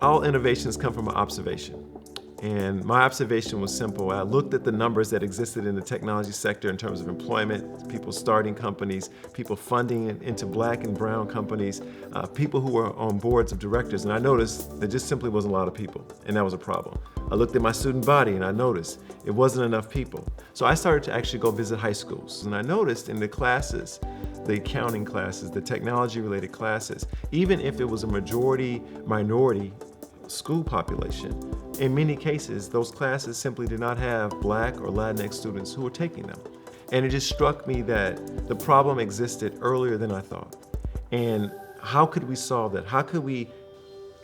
All innovations come from an observation. And my observation was simple. I looked at the numbers that existed in the technology sector in terms of employment, people starting companies, people funding into black and brown companies, people who were on boards of directors, and I noticed there just simply wasn't a lot of people, and that was a problem. I looked at my student body and I noticed it wasn't enough people. So I started to actually go visit high schools, and I noticed in the classes, the accounting classes, the technology-related classes, even if it was a majority minority school population, in many cases, those classes simply did not have Black or Latinx students who were taking them. And it just struck me that the problem existed earlier than I thought. And how could we solve that? How could we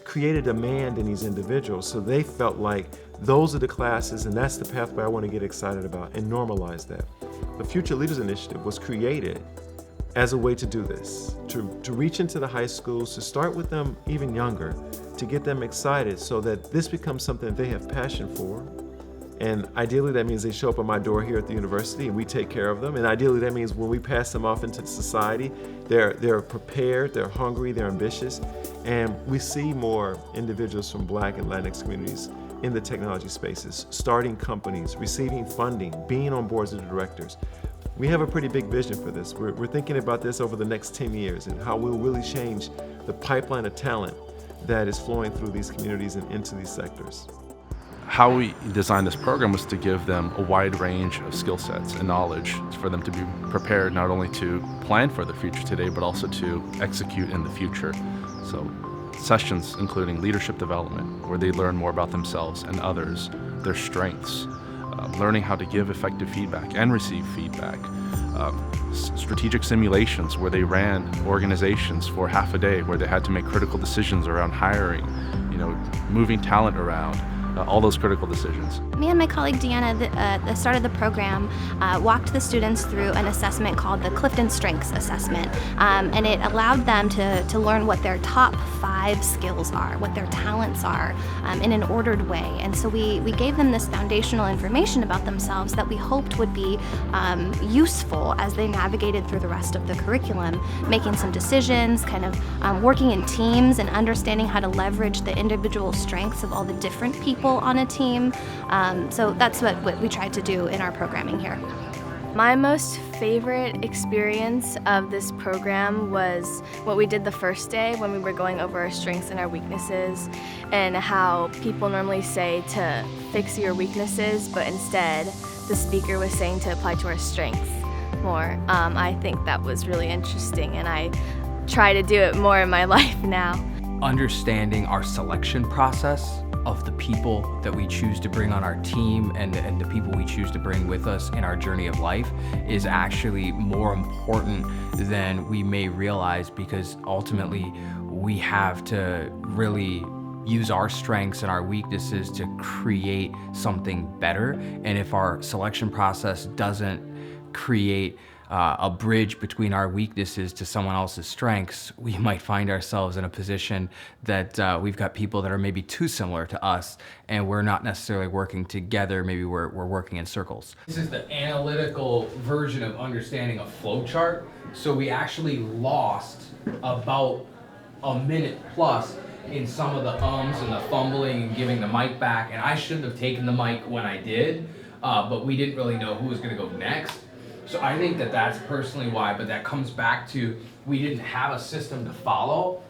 create a demand in these individuals so they felt like those are the classes and that's the pathway I want to get excited about, and normalize that? The Future Leaders Initiative was created as a way to do this, to reach into the high schools, to start with them even younger, to get them excited so that this becomes something that they have passion for. And ideally that means they show up at my door here at the university and we take care of them. And ideally that means when we pass them off into society, they're prepared, they're hungry, they're ambitious. And we see more individuals from Black and Latinx communities in the technology spaces, starting companies, receiving funding, being on boards of directors. We have a pretty big vision for this. We're thinking about this over the next 10 years and how we'll really change the pipeline of talent that is flowing through these communities and into these sectors. How we designed this program was to give them a wide range of skill sets and knowledge for them to be prepared not only to plan for the future today, but also to execute in the future. So sessions including leadership development, where they learn more about themselves and others, their strengths, learning how to give effective feedback and receive feedback, strategic simulations where they ran organizations for half a day where they had to make critical decisions around hiring, moving talent around, all those critical decisions. Me and my colleague Deanna, at the start of the program, walked the students through an assessment called the Clifton Strengths Assessment, and it allowed them to learn what their top 5 skills are, what their talents are, in an ordered way. And so we gave them this foundational information about themselves that we hoped would be useful as they navigated through the rest of the curriculum, making some decisions, kind of working in teams and understanding how to leverage the individual strengths of all the different people on a team. So that's what we tried to do in our programming here. My most favorite experience of this program was what we did the first day when we were going over our strengths and our weaknesses, and how people normally say to fix your weaknesses, but instead the speaker was saying to apply to our strengths more. I think that was really interesting, and I try to do it more in my life now. Understanding our selection process of the people that we choose to bring on our team and the people we choose to bring with us in our journey of life is actually more important than we may realize, because ultimately we have to really use our strengths and our weaknesses to create something better. And if our selection process doesn't create a bridge between our weaknesses to someone else's strengths, we might find ourselves in a position that we've got people that are maybe too similar to us, and we're not necessarily working together. Maybe we're working in circles. This is the analytical version of understanding a flowchart. So we actually lost about a minute plus in some of the ums and the fumbling and giving the mic back. And I shouldn't have taken the mic when I did, but we didn't really know who was gonna go next. So I think that that's personally why, but that comes back to we didn't have a system to follow,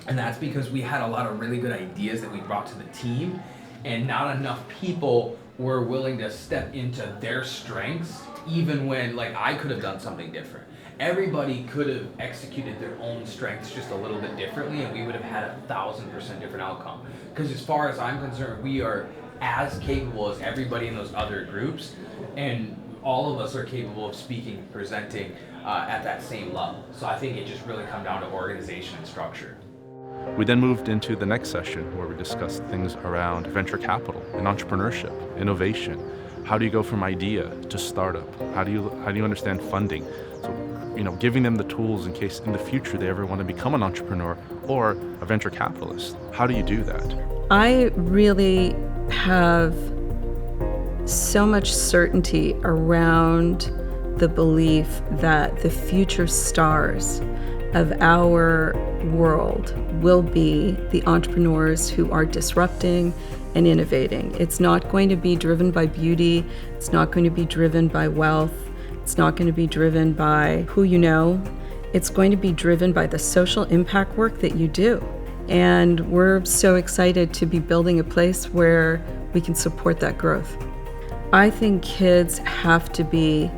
and that's because we had a lot of really good ideas that we brought to the team, and not enough people were willing to step into their strengths, even when, like, I could have done something different. Everybody could have executed their own strengths just a little bit differently, and we would have had 1,000% different outcome. Because as far as I'm concerned, we are as capable as everybody in those other groups, and all of us are capable of speaking and presenting at that same level. So I think it just really comes down to organization and structure. We then moved into the next session where we discussed things around venture capital and entrepreneurship, innovation. How do you go from idea to startup? How do you understand funding? So, giving them the tools in case in the future they ever want to become an entrepreneur or a venture capitalist. How do you do that? I really have so much certainty around the belief that the future stars of our world will be the entrepreneurs who are disrupting and innovating. It's not going to be driven by beauty. It's not going to be driven by wealth. It's not going to be driven by who you know. It's going to be driven by the social impact work that you do. And we're so excited to be building a place where we can support that growth. I think kids have to be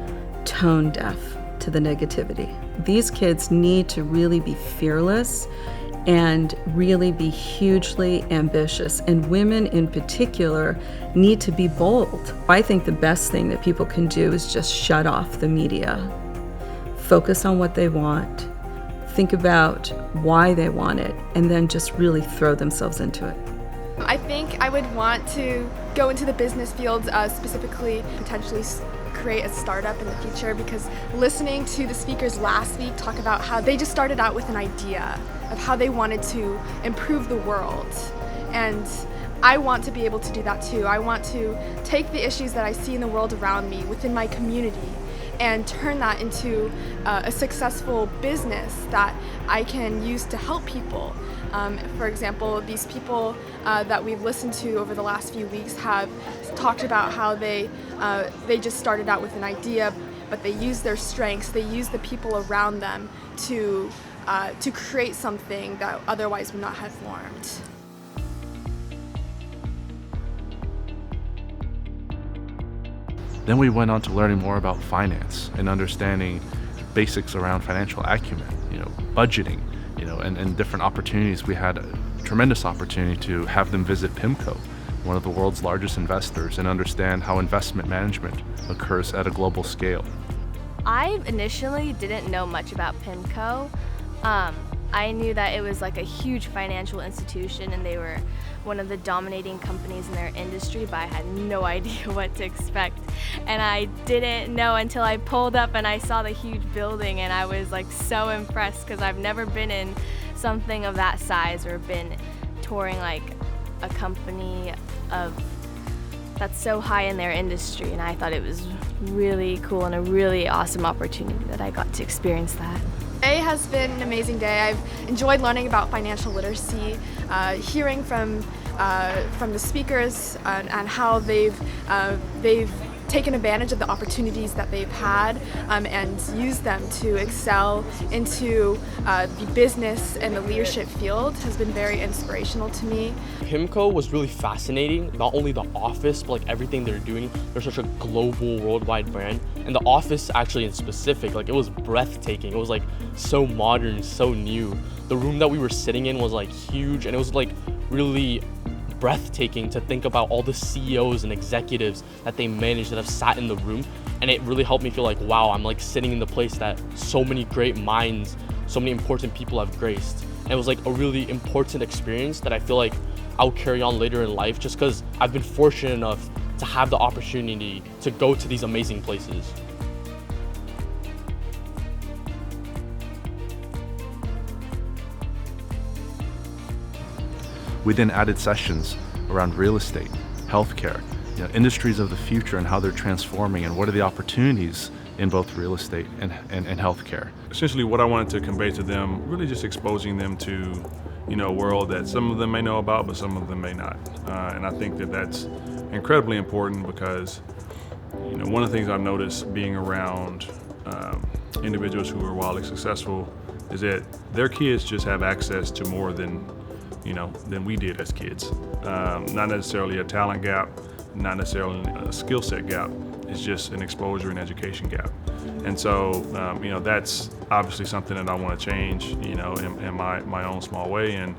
tone deaf to the negativity. These kids need to really be fearless and really be hugely ambitious. And women in particular need to be bold. I think the best thing that people can do is just shut off the media, focus on what they want, think about why they want it, and then just really throw themselves into it. I think I would want to go into the business fields, specifically potentially create a startup in the future, because listening to the speakers last week talk about how they just started out with an idea of how they wanted to improve the world. And I want to be able to do that too. I want to take the issues that I see in the world around me within my community and turn that into a successful business that I can use to help people. For example, these people that we've listened to over the last few weeks have talked about how they just started out with an idea, but they use their strengths, they use the people around them to create something that otherwise would not have formed. Then we went on to learning more about finance and understanding basics around financial acumen, budgeting, and different opportunities. We had a tremendous opportunity to have them visit PIMCO, one of the world's largest investors, and understand how investment management occurs at a global scale. I initially didn't know much about PIMCO. I knew that it was like a huge financial institution and they were one of the dominating companies in their industry, but I had no idea what to expect. And I didn't know until I pulled up and I saw the huge building, and I was like so impressed because I've never been in something of that size or been touring like a company that's so high in their industry, and I thought it was really cool and a really awesome opportunity that I got to experience that. Today has been an amazing day. I've enjoyed learning about financial literacy, hearing from the speakers and how they've taken advantage of the opportunities that they've had and used them to excel into the business and the leadership field has been very inspirational to me. PIMCO was really fascinating, not only the office, but like everything they're doing. They're such a global, worldwide brand. And the office actually in specific, like it was breathtaking. It was like so modern, so new. The room that we were sitting in was like huge, and it was like really breathtaking to think about all the CEOs and executives that they manage that have sat in the room. And it really helped me feel like, wow, I'm like sitting in the place that so many great minds, so many important people have graced. And it was like a really important experience that I feel like I'll carry on later in life, just because I've been fortunate enough to have the opportunity to go to these amazing places. We then added sessions around real estate, healthcare, industries of the future and how they're transforming, and what are the opportunities in both real estate and healthcare. Essentially what I wanted to convey to them, really just exposing them to a world that some of them may know about, but some of them may not. And I think that that's incredibly important because one of the things I've noticed being around individuals who are wildly successful is that their kids just have access to more than we did as kids. Not necessarily a talent gap, not necessarily a skill set gap. It's just an exposure and education gap. And so, that's obviously something that I want to change, in my own small way. And,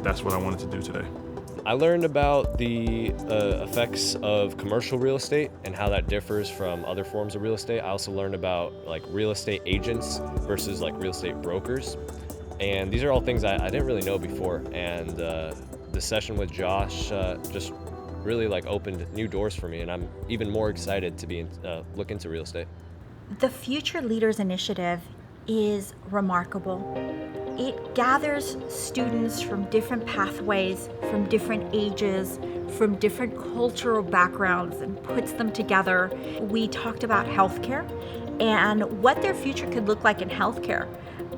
that's what I wanted to do today. I learned about the effects of commercial real estate and how that differs from other forms of real estate. I also learned about like real estate agents versus like real estate brokers. And these are all things I didn't really know before. And the session with Josh just really like opened new doors for me, and I'm even more excited to look into real estate. The Future Leaders Initiative is remarkable. It gathers students from different pathways, from different ages, from different cultural backgrounds, and puts them together. We talked about healthcare and what their future could look like in healthcare.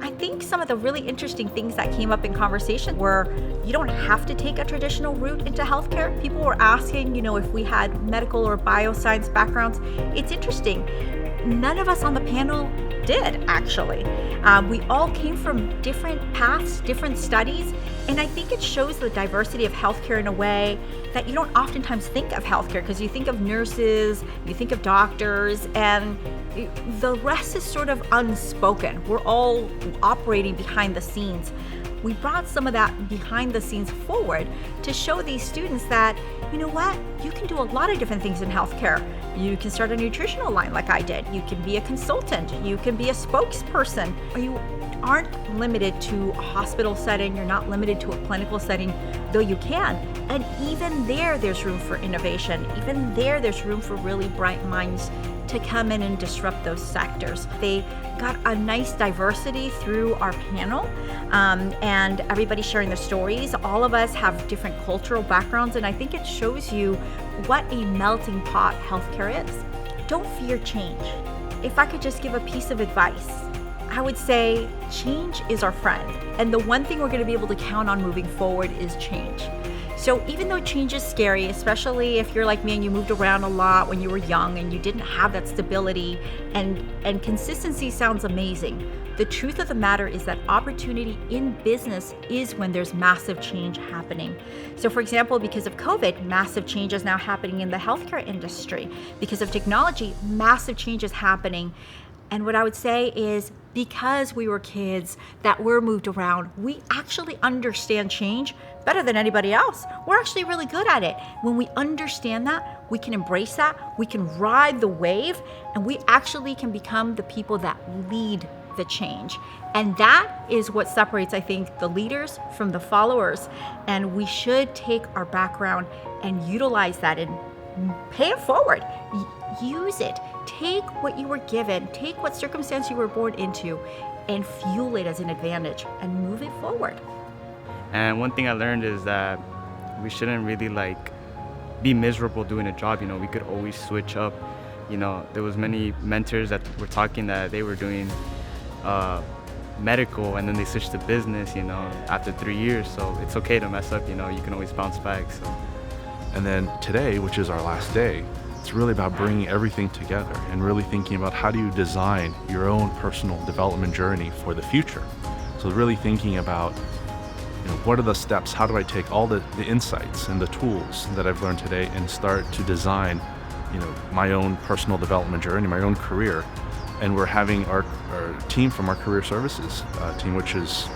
I think some of the really interesting things that came up in conversation were you don't have to take a traditional route into healthcare. People were asking, if we had medical or bioscience backgrounds. It's interesting. None of us on the panel did, actually. We all came from different paths, different studies, and I think it shows the diversity of healthcare in a way that you don't oftentimes think of healthcare, because you think of nurses, you think of doctors, and the rest is sort of unspoken. We're all operating behind the scenes. We brought some of that behind the scenes forward to show these students that, you know what, you can do a lot of different things in healthcare. You can start a nutritional line like I did. You can be a consultant. You can be a spokesperson. You aren't limited to a hospital setting. You're not limited to a clinical setting, though you can. And even there's room for innovation. Even there's room for really bright minds to come in and disrupt those sectors. They got a nice diversity through our panel, and everybody sharing their stories. All of us have different cultural backgrounds, and I think it shows you what a melting pot healthcare is. Don't fear change. If I could just give a piece of advice, I would say change is our friend, and the one thing we're going to be able to count on moving forward is change. So even though change is scary, especially if you're like me and you moved around a lot when you were young and you didn't have that stability, and consistency sounds amazing, the truth of the matter is that opportunity in business is when there's massive change happening. So for example, because of COVID, massive change is now happening in the healthcare industry. Because of technology, massive change is happening. And what I would say is, because we were kids that were moved around, we actually understand change better than anybody else. We're actually really good at it. When we understand that, we can embrace that, we can ride the wave, and we actually can become the people that lead the change. And that is what separates, I think, the leaders from the followers. And we should take our background and utilize that and pay it forward. Use it. Take what you were given, take what circumstance you were born into, and fuel it as an advantage and move it forward. And one thing I learned is that we shouldn't really be miserable doing a job. We could always switch up. There was many mentors that were talking that they were doing medical and then they switched to business, after 3 years. So it's okay to mess up, you can always bounce back. So. And then today, which is our last day, it's really about bringing everything together and really thinking about how do you design your own personal development journey for the future. So really thinking about, what are the steps? How do I take all the insights and the tools that I've learned today and start to design, my own personal development journey, my own career. And we're having our team from our career services team, which is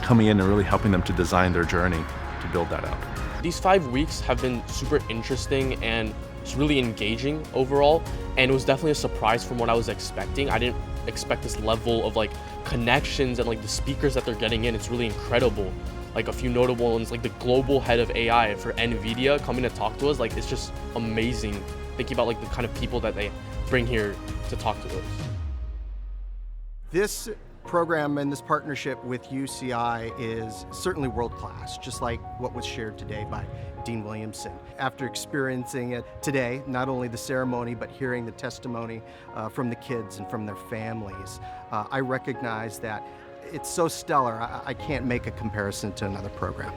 coming in and really helping them to design their journey to build that out. These 5 weeks have been super interesting and it's really engaging overall, and it was definitely a surprise from what I was expecting. I didn't expect this level of connections and the speakers that they're getting in. It's really incredible. A few notable ones, the global head of AI for NVIDIA coming to talk to us. It's just amazing thinking about the kind of people that they bring here to talk to us. This program and this partnership with UCI is certainly world-class, just like what was shared today by Dean Williamson. After experiencing it today, not only the ceremony, but hearing the testimony from the kids and from their families, I recognize that it's so stellar, I can't make a comparison to another program.